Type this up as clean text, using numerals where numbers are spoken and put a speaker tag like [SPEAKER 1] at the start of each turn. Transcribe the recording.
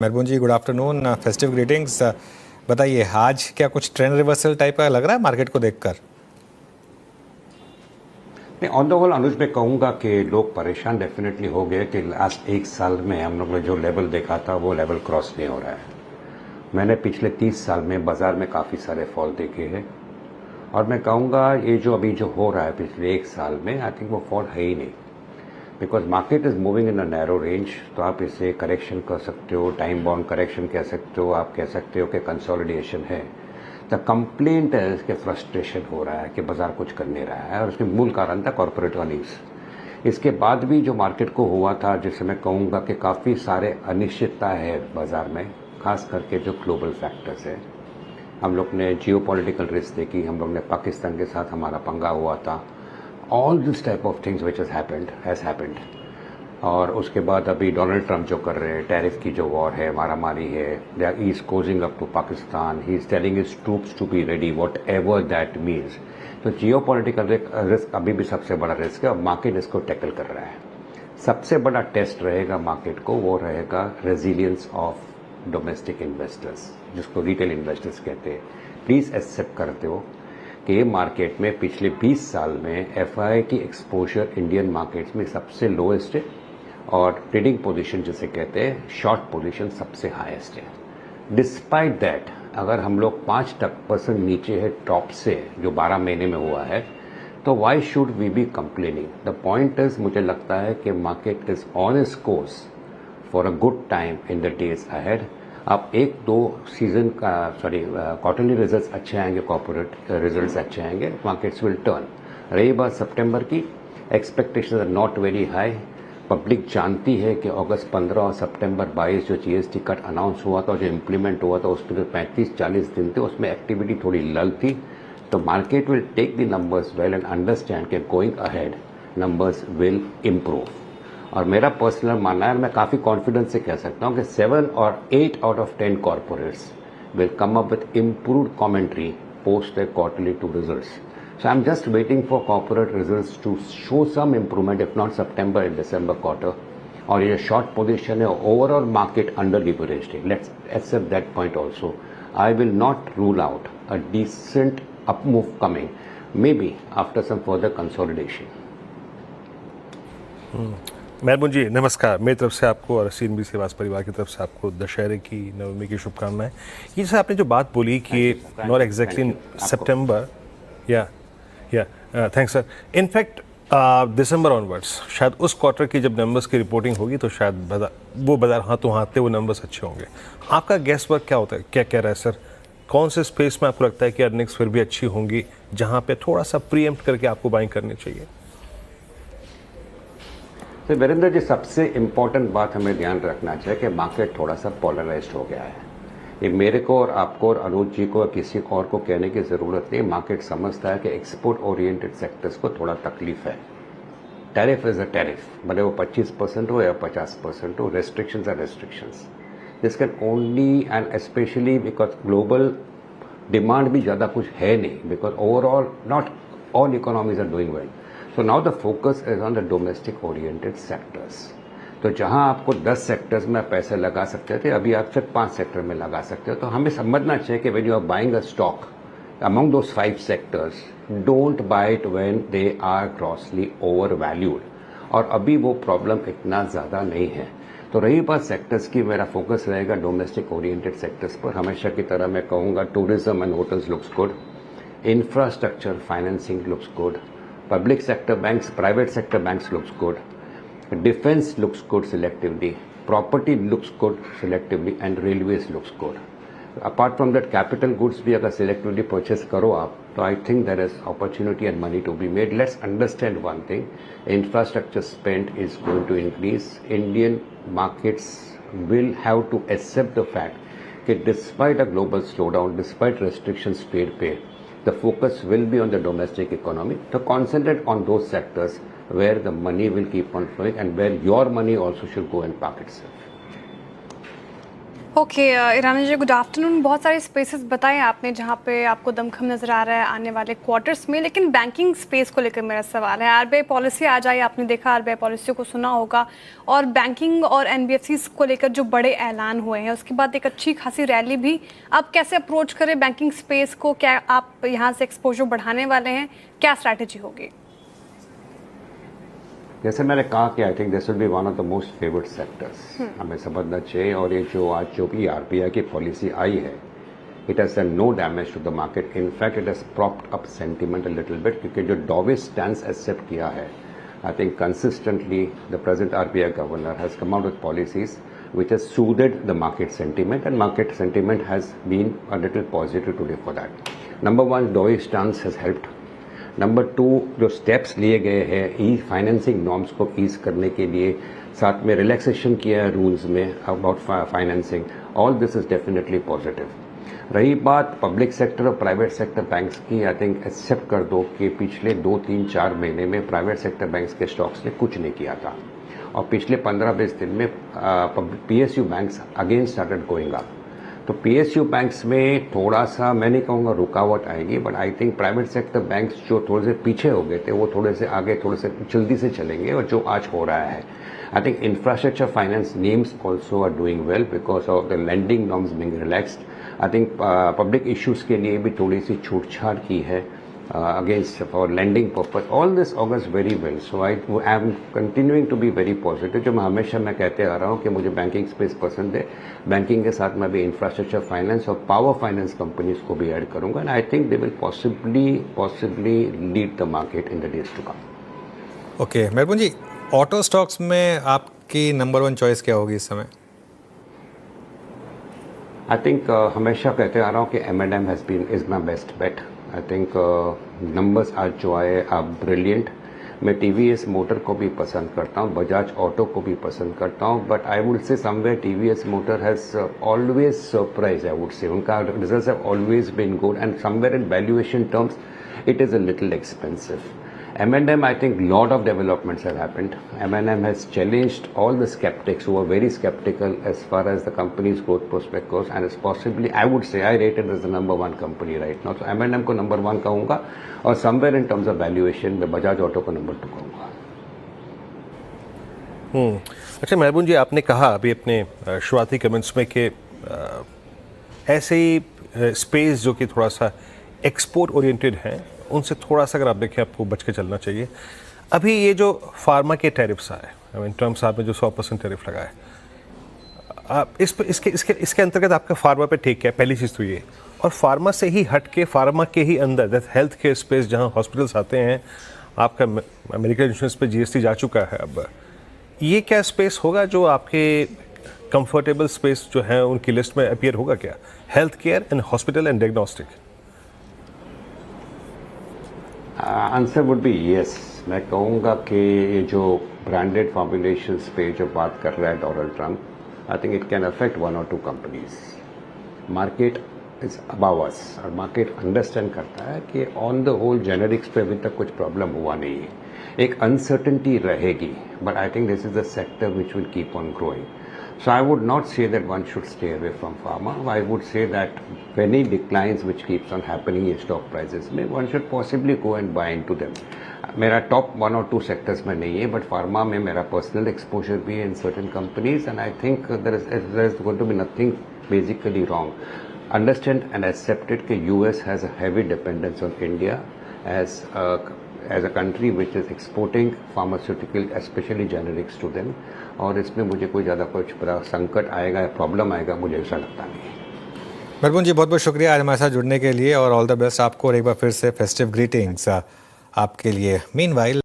[SPEAKER 1] मेहरबान जी, good afternoon, festive greetings. बताइए, आज क्या कुछ ट्रेंड रिवर्सल टाइप का लग रहा है मार्केट को देखकर?
[SPEAKER 2] नहीं, ऑन द होल अनुज मैं कहूँगा कि लोग परेशान डेफिनेटली हो गए कि लास्ट एक साल में हम लोग ने जो लेवल देखा था वो लेवल क्रॉस नहीं हो रहा है। मैंने पिछले 30 साल में बाजार में काफ़ी सारे फॉल देखे हैं और मैं कहूँगा ये जो अभी जो हो रहा है पिछले एक साल में, आई थिंक वो फॉल है ही नहीं, because market is moving in a narrow range. तो आप इसे करेक्शन कर सकते हो, टाइम बाउंड करेक्शन कह सकते हो, आप कह सकते हो कि कंसोलिडेशन है। द कंप्लेंट है कि फ्रस्ट्रेशन हो रहा है कि बाजार कुछ कर नहीं रहा है और उसके मूल कारण था कॉर्पोरेट अर्निंग्स। इसके बाद भी जो मार्केट को हुआ था, जिससे मैं कहूँगा कि काफ़ी सारे अनिश्चितता है बाजार में, खास करके जो ग्लोबल फैक्टर्स है। हम लोग ने जियो पॉलिटिकल रिस्क देखी, हम लोग ने पाकिस्तान के साथ हमारा पंगा हुआ था, all this type of things which has happened. और उसके बाद अभी डोनाल्ड ट्रंप जो कर रहे हैं, टैरिफ की जो वॉर है, मारामारी है, they are is cosying up to Pakistan, he is telling his troops to be ready whatever that means. तो जियो पॉलिटिकल रिस्क अभी भी सबसे बड़ा रिस्क है और मार्केट इसको टैकल कर रहा है। सबसे बड़ा टेस्ट रहेगा मार्केट को, वो रहेगा रेजिलियंस ऑफ डोमेस्टिक इन्वेस्टर्स, जिसको रिटेल इन्वेस्टर्स कहते हैं। प्लीज एक्सेप्ट करते हो कि मार्केट में पिछले 20 साल में एफआई की एक्सपोजर इंडियन मार्केट्स में सबसे लोएस्ट है और ट्रेडिंग पोजीशन जिसे कहते हैं शॉर्ट पोजीशन सबसे हाईएस्ट है। डिस्पाइट दैट, अगर हम लोग 5% नीचे है टॉप से, जो 12 महीने में हुआ है, तो why should we be complaining? The point is, मुझे लगता है कि market is on its course for a good time in the days ahead. अब एक दो सीजन का क्वार्टरली रिजल्ट्स अच्छे आएंगे, कॉर्पोरेट रिजल्ट्स अच्छे आएंगे, मार्केट्स विल टर्न। रही बात सितंबर की, expectations are not very high. Public जानती है कि अगस्त 15 और सितंबर 22 जो जीएसटी कट अनाउंस हुआ था, जो इम्प्लीमेंट हुआ था, उसमें जो 35-40 दिन थे उसमें एक्टिविटी थोड़ी लल थी। तो market will take the numbers well and understand कि going ahead numbers will improve. और मेरा पर्सनल मानना है, मैं काफ़ी कॉन्फिडेंस से कह सकता हूँ कि 7 और 8 out of 10 corporates will come up with improved commentary post their quarterly two results. So I'm just waiting for corporate results to show some improvement, if not September and December quarter. और ये short position है, overall market under leveraged है. Let's accept that point also. I will not rule out a decent up move coming, maybe after some further consolidation.
[SPEAKER 3] मेहरबान जी, नमस्कार। मेरी तरफ से आपको और सीएनबी सेवास परिवार की तरफ से आपको दशहरे की, नवमी की शुभकामनाएं। ये जैसे आपने जो बात बोली कि नॉट एग्जैक्टली सितंबर, या थैंक्स सर। इनफैक्ट दिसंबर ऑनवर्ड्स शायद उस क्वार्टर की जब नंबर्स की रिपोर्टिंग होगी तो शायद बाजार हाथों हाथते वो नंबर्स अच्छे होंगे। आपका गेस वर्क क्या होता है, क्या कह रहा है सर? कौन से स्पेस में आपको लगता है कि अर्निंग्स फिर भी अच्छी होंगी, जहाँ पे थोड़ा सा प्रीएम्प्ट करके आपको बाइंग करनी चाहिए?
[SPEAKER 2] तो वीरेंद्र जी, सबसे इम्पॉर्टेंट बात हमें ध्यान रखना चाहिए कि मार्केट थोड़ा सा पोलराइज्ड हो गया है। ये मेरे को और आपको और अनुज जी को और किसी और को कहने की ज़रूरत नहीं। मार्केट समझता है कि एक्सपोर्ट ओरिएंटेड सेक्टर्स को थोड़ा तकलीफ है। टैरिफ इज अ टैरिफ, भले वो 25% हो या 50% हो, restrictions are restrictions. This can only and specially because global demand भी ज़्यादा कुछ है नहीं, because overall not all economies are doing well. So now the focus is on the domestic oriented sectors. तो जहां आपको 10 सेक्टर्स में पैसे लगा सकते थे, अभी आप सिर्फ 5 सेक्टर में लगा सकते हो। तो हमें समझना चाहिए कि when you are buying a stock among those 5 sectors, don't buy it when they are grossly overvalued. और अभी वो प्रॉब्लम इतना ज़्यादा नहीं है। तो रही बात सेक्टर्स की, मेरा फोकस रहेगा डोमेस्टिक ओरिएंटेड सेक्टर्स पर। हमेशा की तरह मैं कहूँगा tourism and hotels looks good, infrastructure financing looks good, public sector banks, private sector banks looks good, defense looks good selectively, property looks good selectively, and railways looks good. Apart from that, capital goods भी अगर selectively purchase करो आप, तो I think there is opportunity and money to be made. Let's understand one thing, infrastructure spend is going to increase. Indian markets will have to accept the fact that despite a global slowdown, despite restrictions trade पे, the focus will be on the domestic economy. To concentrate on those sectors where the money will keep on flowing and where your money also should go and park itself.
[SPEAKER 4] Okay Irani ji, good afternoon. बहुत सारे spaces बताए आपने जहां पे आपको दमखम नज़र आ रहा है आने वाले क्वार्टर्स में, लेकिन बैंकिंग स्पेस को लेकर मेरा सवाल है। आरबीआई पॉलिसी आ जाए, आपने देखा आरबीआई पॉलिसी को सुना होगा, और बैंकिंग और एनबीएफसीज को लेकर जो बड़े ऐलान हुए हैं उसके बाद एक अच्छी खासी रैली भी। आप कैसे अप्रोच करें बैंकिंग स्पेस को? क्या आप यहाँ से एक्सपोजर बढ़ाने वाले हैं? क्या स्ट्रैटेजी होगी?
[SPEAKER 2] जैसे मैंने कहा कि I think this will be one of the most favoured sectors, हमें समझना चाहिए। और ये जो भी आरबीआई की पॉलिसी आई है, it has done no damage to the market. In fact it has propped up sentiment a little bit, क्योंकि जो डॉविस स्टैंस एक्सेप्ट किया है, I think consistently the present RBI governor has come out with policies which has soothed the market sentiment, and market sentiment has been a little positive today for that. Number one, dovish stance has helped. Number 2, जो steps लिए गए हैं ई financing norms को ease करने के लिए, साथ में रिलैक्सेशन किया है रूल्स में about financing, all this is definitely positive. रही बात पब्लिक सेक्टर और प्राइवेट सेक्टर बैंक्स की, आई थिंक एक्सेप्ट कर दो कि पिछले 2-3-4 महीने में प्राइवेट सेक्टर बैंक्स के स्टॉक्स ने कुछ नहीं किया था, और पिछले 15-20 दिन में PSU banks again started going up. तो पीएसयू बैंक्स में थोड़ा सा, मैं नहीं कहूँगा रुकावट आएगी, but I think private sector banks जो थोड़े से पीछे हो गए थे वो थोड़े से आगे, थोड़े से जल्दी से चलेंगे। और जो आज हो रहा है, I think infrastructure finance names also are doing well because of the lending norms being relaxed. I think public issues के लिए भी थोड़ी सी छूट छाट की है against for lending purpose. All this augurs very well. So I am continuing to be very positive. जो मैं हमेशा कहते आ रहा हूँ कि मुझे बैंकिंग स्पेस पसंद है। बैंकिंग के साथ मैं भी इंफ्रास्ट्रक्चर फाइनेंस और पावर फाइनेंस कंपनीज को भी ऐड करूंगा, and I think they will possibly lead the market in the days to come.
[SPEAKER 1] Okay Meherban ji, auto stocks में आपकी नंबर 1 चॉइस क्या होगी इस समय?
[SPEAKER 2] आई थिंक हमेशा कहते आ रहा हूँ कि M&M is my best bet. I think numbers आज जो आए आर ब्रिलियंट। मैं टीवीएस मोटर को भी पसंद करता हूँ, बजाज ऑटो को भी पसंद करता हूँ, but I would say somewhere TVS motor has always surprise. I would say उनका results have always been good, and somewhere in valuation terms it is a little expensive. M&M, I think lot of developments have happened. M&M has challenged all the skeptics who were very skeptical as far as the company's growth prospect goes, and it's possibly, I would say, I rate it as the number 1 company right now. So M&M को number 1 कहूँगा, और somewhere in terms of valuation मैं Bajaj auto को number 2 कहूँगा।
[SPEAKER 3] अच्छा मेहरबान जी, आपने कहा अभी अपने शुरुआती कमेंट्स में कि ऐसे ही स्पेस जो कि थोड़ा सा एक्सपोर्ट ओरिएंटेड हैं, उनसे थोड़ा सा अगर आप देखें आपको बच के चलना चाहिए। अभी ये जो फार्मा के टैरिफ्स आए, इन टर्म्स आपने जो 100% टैरिफ लगाए, आप इसके अंतर्गत आपका फार्मा पे टेक क्या है? पहली चीज़ तो ये, और फार्मा से ही हट के फार्मा के ही अंदर हेल्थ केयर स्पेस जहाँ हॉस्पिटल्स आते हैं, आपका मेडिकल इंश्योरेंस पे जीएसटी जा चुका है, अब ये क्या स्पेस होगा जो आपके कंफर्टेबल स्पेस जो है उनकी लिस्ट में अपीयर होगा क्या? Health care and hospital and diagnostic.
[SPEAKER 2] Answer would be yes. मैं कहूँगा कि ये जो ब्रांडेड फॉर्मुलेशंस पे जो बात कर रहा है Donald Trump, I think it can affect 1 or 2 companies. Market is above us, और मार्केट अंडरस्टैंड करता है कि ऑन द होल जेनेरिक्स पे अभी तक कुछ प्रॉब्लम हुआ नहीं है। एक अनसर्टेनिटी रहेगी, but I think this is the sector which will keep on growing. So I would not say that one should stay away from pharma. I would say that any declines which keeps on happening in stock prices, one should possibly go and buy into them. मेरा top 1 or 2 sectors में नहीं है, but pharma में मेरा personal exposure भी है in certain companies, and I think there is going to be nothing basically wrong. Understand and accept it कि US has a heavy dependence on India as a country which is exporting pharmaceutical, especially generics to them, और इसमें मुझे कोई ज़्यादा कुछ बड़ा संकट आएगा या प्रॉब्लम आएगा, मुझे ऐसा लगता नहीं है।
[SPEAKER 1] मेहरबान जी, बहुत बहुत शुक्रिया आज हमारे साथ जुड़ने के लिए, और ऑल द बेस्ट आपको, और एक बार फिर से फेस्टिव ग्रीटिंग्स आपके लिए। मीनवाइल